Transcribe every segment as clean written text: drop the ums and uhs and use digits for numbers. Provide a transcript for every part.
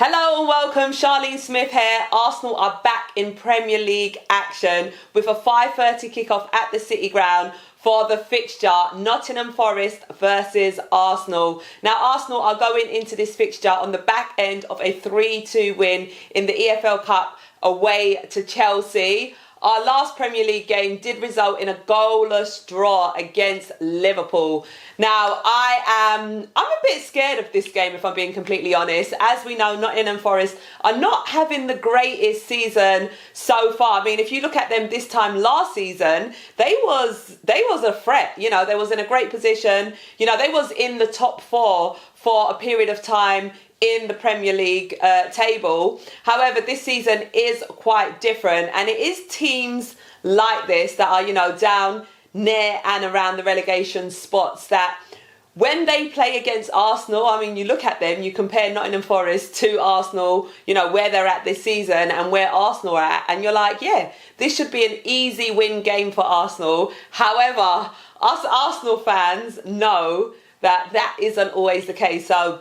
Hello and welcome, Charlene Smith here. Arsenal are back in Premier League action with a 5:30 kickoff at the City Ground for the fixture Nottingham Forest versus Arsenal. Now Arsenal are going into this fixture on the back end of a 3-2 win in the EFL Cup away to Chelsea. Our last Premier League game did result in a goalless draw against Liverpool. Now, I'm a bit scared of this game, if I'm being completely honest. As we know, Nottingham Forest are not having the greatest season so far. I mean, if you look at them this time last season, they was a threat. You know, they was in a great position. You know, they was in the top four for a period of time in the Premier League table. However, this season is quite different, and it is teams like this that are, you know, down near and around the relegation spots that when they play against Arsenal, I mean, you look at them, you compare Nottingham Forest to Arsenal, you know, where they're at this season and where Arsenal are at, and you're like, yeah, this should be an easy win game for Arsenal. However, us Arsenal fans know that that isn't always the case. So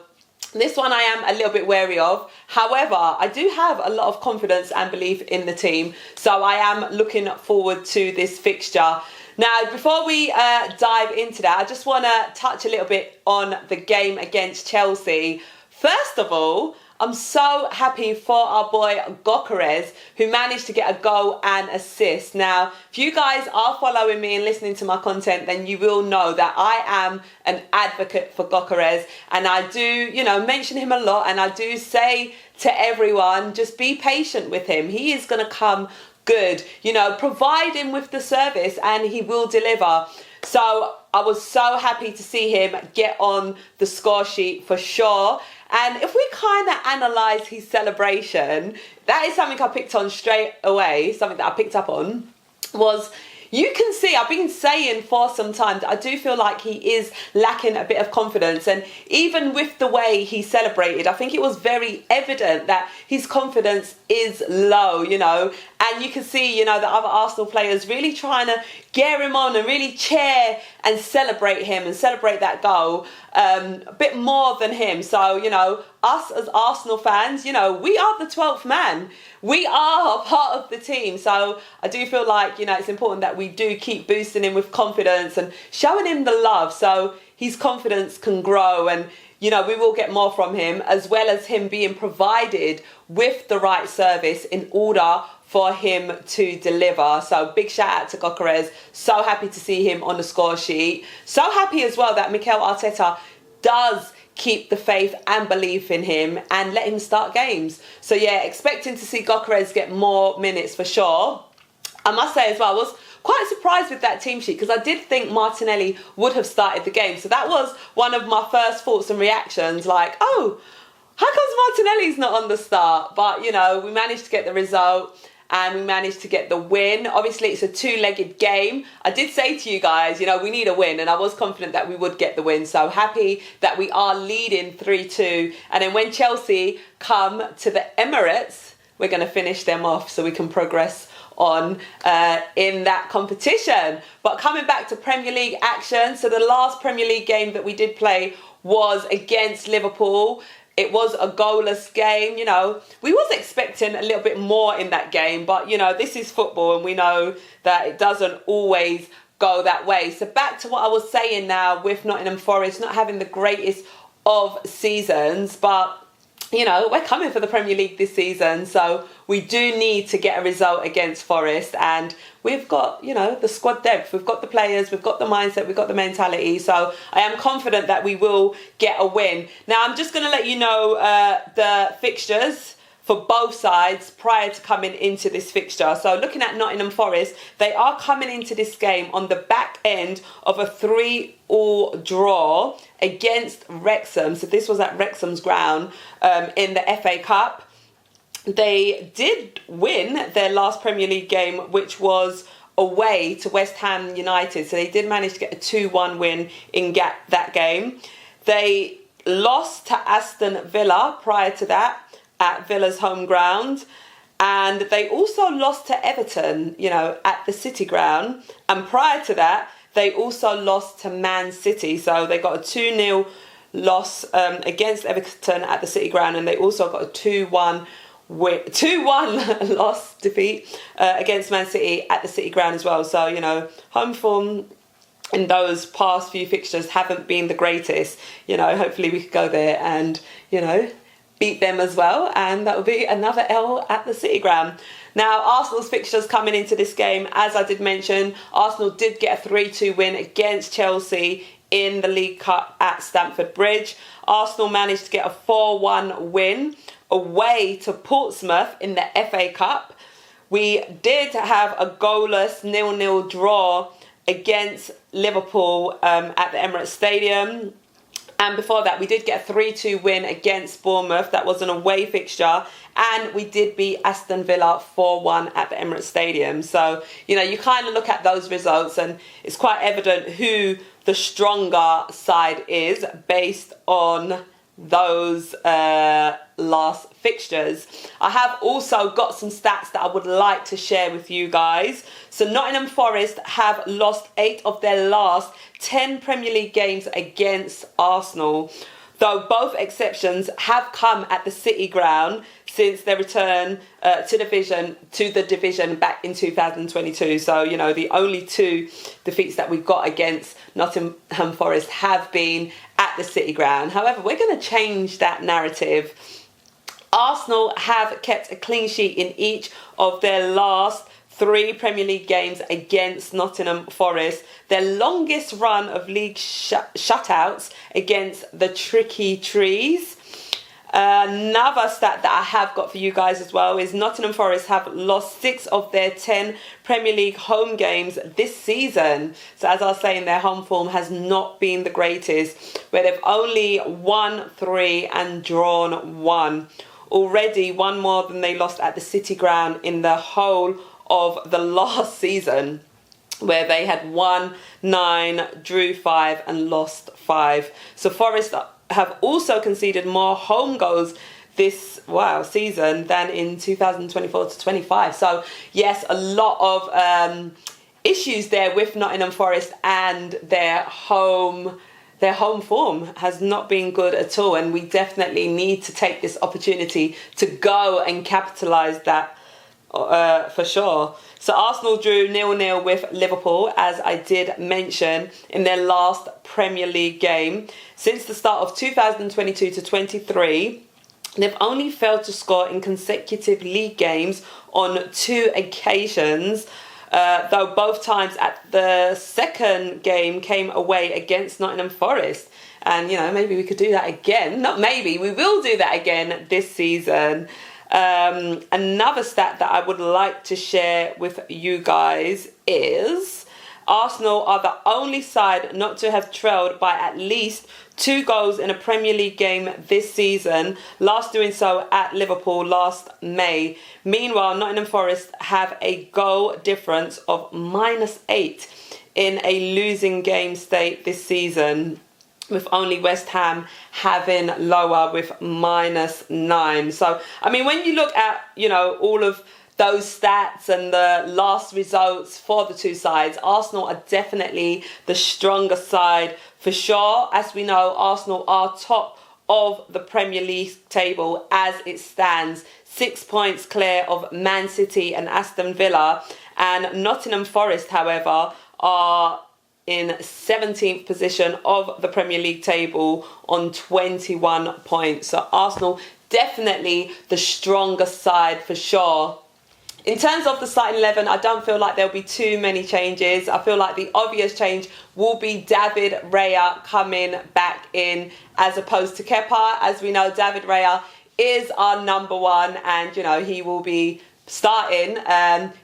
this one I am a little bit wary of. However, I do have a lot of confidence and belief in the team. So I am looking forward to this fixture. Now, before we dive into that, I just want to touch a little bit on the game against Chelsea. First of all, I'm so happy for our boy Gyökeres, who managed to get a goal and assist. Now, if you guys are following me and listening to my content, then you will know that I am an advocate for Gyökeres, and I do, you know, mention him a lot, and I do say to everyone, just be patient with him. He is going to come good. You know, provide him with the service and he will deliver. So I was so happy to see him get on the score sheet for sure. And if we kind of analyse his celebration, that is something I picked on straight away, something that I picked up on, was you can see, I've been saying for some time that I do feel like he is lacking a bit of confidence. And even with the way he celebrated, I think it was very evident that his confidence is low, you know. And you can see, you know, the other Arsenal players really trying to gear him on and really cheer and celebrate him and celebrate that goal a bit more than him. So, you know, us as Arsenal fans, you know, we are the 12th man. We are a part of the team. So I do feel like, you know, it's important that we do keep boosting him with confidence and showing him the love so his confidence can grow, and you know, we will get more from him, as well as him being provided with the right service in order for him to deliver. So big shout out to Gyökeres. So happy to see him on the score sheet. So happy as well that Mikel Arteta does keep the faith and belief in him and let him start games. So yeah, expecting to see Gyökeres get more minutes for sure. I must say as well, I was quite surprised with that team sheet because I did think Martinelli would have started the game. So that was one of my first thoughts and reactions, like, oh, how comes Martinelli's not on the start? But, you know, we managed to get the result and we managed to get the win. Obviously, it's a two-legged game. I did say to you guys, you know, we need a win, and I was confident that we would get the win. So happy that we are leading 3-2. And then when Chelsea come to the Emirates, we're going to finish them off so we can progress on in that competition. But coming back to Premier League action, so the last Premier League game that we did play was against Liverpool. It was a goalless game. You know, we was expecting a little bit more in that game, but you know, this is football and we know that it doesn't always go that way. So back to what I was saying now with Nottingham Forest not having the greatest of seasons, but you know, we're coming for the Premier League this season, so we do need to get a result against Forest, and we've got, you know, the squad depth, we've got the players, we've got the mindset, we've got the mentality, so I am confident that we will get a win. Now, I'm just going to let you know the fixtures for both sides prior to coming into this fixture. So looking at Nottingham Forest, they are coming into this game on the back end of a 3-3 draw against Wrexham. So this was at Wrexham's ground in the FA Cup. They did win their last Premier League game, which was away to West Ham United. So they did manage to get a 2-1 win in that game. They lost to Aston Villa prior to that at Villa's home ground, and they also lost to Everton, you know, at the City ground, and prior to that they also lost to Man City, so they got a 2-0 loss against Everton at the City Ground, and they also got a 2-1 defeat against Man City at the City Ground as well. So, you know, home form in those past few fixtures haven't been the greatest. You know, hopefully we could go there and, you know, beat them as well, and that will be another L at the City Ground. Now, Arsenal's fixtures coming into this game, as I did mention, Arsenal did get a 3-2 win against Chelsea in the League Cup at Stamford Bridge. Arsenal managed to get a 4-1 win away to Portsmouth in the FA Cup. We did have a goalless 0-0 draw against Liverpool at the Emirates Stadium. And before that, we did get a 3-2 win against Bournemouth. That was an away fixture. And we did beat Aston Villa 4-1 at the Emirates Stadium. So, you know, you kind of look at those results and it's quite evident who the stronger side is based on those last fixtures. I have also got some stats that I would like to share with you guys. So Nottingham Forest have lost 8 of their last 10 Premier League games against Arsenal, though both exceptions have come at the City Ground since their return to the division back in 2022. So, you know, the only 2 defeats that we've got against Nottingham Forest have been at the City Ground. However, we're going to change that narrative. Arsenal have kept a clean sheet in each of their last 3 Premier League games against Nottingham Forest. Their longest run of league shutouts against the Tricky Trees. Another stat that I have got for you guys as well is Nottingham Forest have lost 6 of their 10 Premier League home games this season. So as I was saying, their home form has not been the greatest, where they've only won 3 and drawn 1. Already 1 more than they lost at the City Ground in the whole of the last season, where they had won 9, drew 5 and lost 5. So Forest have also conceded more home goals this season than in 2024-25. So yes, a lot of issues there with Nottingham Forest, and their home form has not been good at all, and we definitely need to take this opportunity to go and capitalise that for sure. So Arsenal drew 0-0 with Liverpool, as I did mention, in their last Premier League game. Since the start of 2022-23, they've only failed to score in consecutive league games on 2 occasions, though both times at the second game came away against Nottingham Forest. And, you know, maybe we could do that again. Not maybe, we will do that again this season. Another stat that I would like to share with you guys is Arsenal are the only side not to have trailed by at least 2 goals in a Premier League game this season, last doing so at Liverpool last May. Meanwhile, Nottingham Forest have a goal difference of -8 in a losing game state this season, with only West Ham having lower with -9. So, I mean, when you look at, you know, all of those stats and the last results for the 2 sides, Arsenal are definitely the stronger side for sure. As we know, Arsenal are top of the Premier League table as it stands, 6 points clear of Man City and Aston Villa. And Nottingham Forest, however, are in 17th position of the Premier League table on 21 points. So Arsenal definitely the stronger side for sure. In terms of the starting 11, I don't feel like there'll be too many changes. I feel like the obvious change will be David Raya coming back in as opposed to Kepa. As we know, David Raya is our number 1, and, you know, he will be starting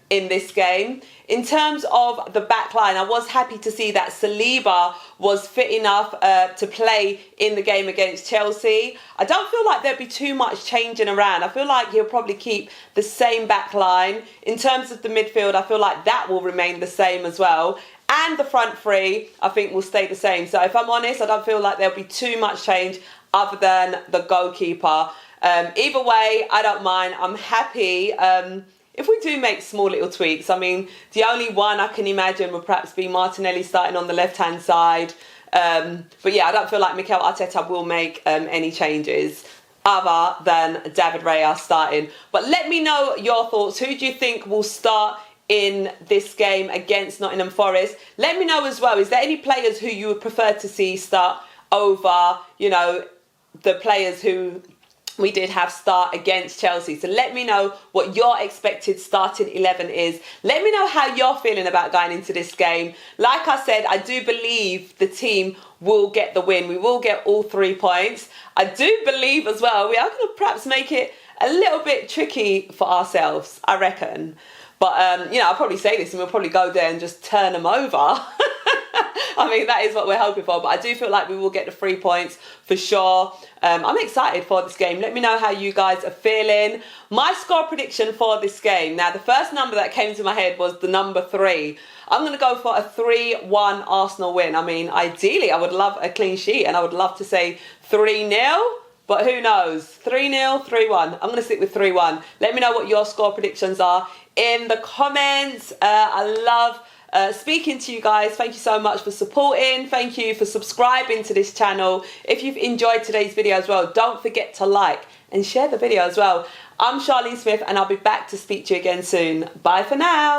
in this game. In terms of the back line, I was happy to see that Saliba was fit enough to play in the game against Chelsea. I don't feel like there'd be too much changing around. I feel like he'll probably keep the same back line. In terms of the midfield, I feel like that will remain the same as well. And the front 3, I think, will stay the same. So if I'm honest, I don't feel like there'll be too much change other than the goalkeeper. Either way, I don't mind. I'm happy if we do make small little tweaks. I mean, the only one I can imagine would perhaps be Martinelli starting on the left-hand side But yeah, I don't feel like Mikel Arteta will make any changes other than David Raya starting. But let me know your thoughts. Who do you think will start in this game against Nottingham Forest? Let me know as well, is there any players who you would prefer to see start over, you know, the players who we did have start against Chelsea? So let me know what your expected starting 11 is. Let me know how you're feeling about going into this game. Like I said, I do believe the team will get the win. We will get all 3 points. I do believe as well we are going to perhaps make it a little bit tricky for ourselves, I reckon. But, you know, I'll probably say this and we'll probably go there and just turn them over. I mean, that is what we're hoping for. But I do feel like we will get the 3 points for sure. I'm excited for this game. Let me know how you guys are feeling. My score prediction for this game. Now, the first number that came to my head was the number 3. I'm going to go for a 3-1 Arsenal win. I mean, ideally, I would love a clean sheet and I would love to say 3-0. But who knows? 3-0, 3-1. I'm going to stick with 3-1. Let me know what your score predictions are in the comments. I love speaking to you guys. Thank you so much for supporting. Thank you for subscribing to this channel. If you've enjoyed today's video as well, don't forget to like and share the video as well. I'm Charlene Smith and I'll be back to speak to you again soon. Bye for now.